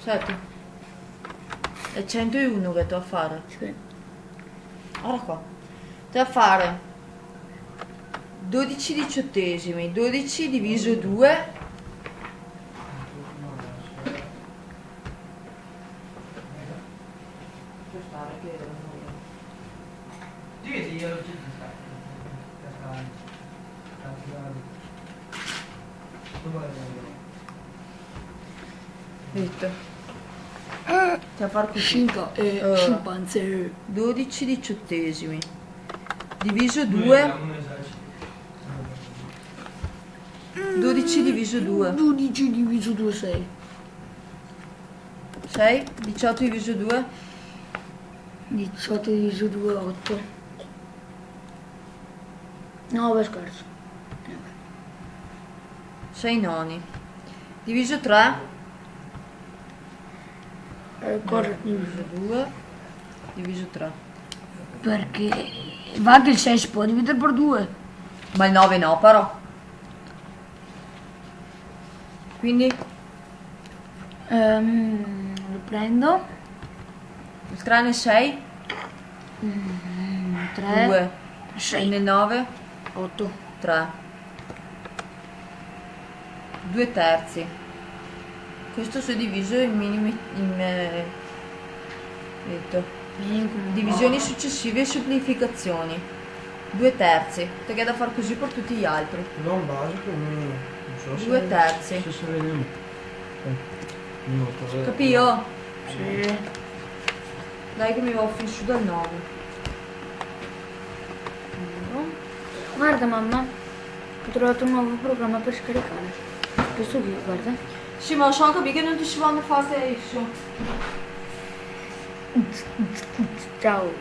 Certo. È 101 che tu a fare. Sì. Guarda qua. Tu a fare 12 diciottesimi, 12 diviso 2. Detto. Ti a far così. Scimpanzé. 12 diciottesimi diviso 2. 12 diviso 2. 12 diviso 2 6. 6. 18 diviso 2. 18 diviso 2 8. No, beh, scherzo. 6 noni. Diviso 3. Cosa Diviso 2. Diviso 3. Perché va anche il 6 si può dividere per 2. Ma il 9 no, però. Quindi Lo prendo. il crane 6. 3. 2. 6. Nel 9. 8. 3. 2 terzi. Questo suddiviso in minimi detto. Divisioni successive e semplificazioni. 2 terzi. Perché è da far così per tutti gli altri. Non basico, non so se... 2 terzi. Se vediamo. Capio? Sì. Dai che mi va su dal 9. Guarda mamma, ho trovato un nuovo programma per scaricare. Questo qui, guarda. Sì, ma lo so capire che non ti si vanno fare adesso. Ciao.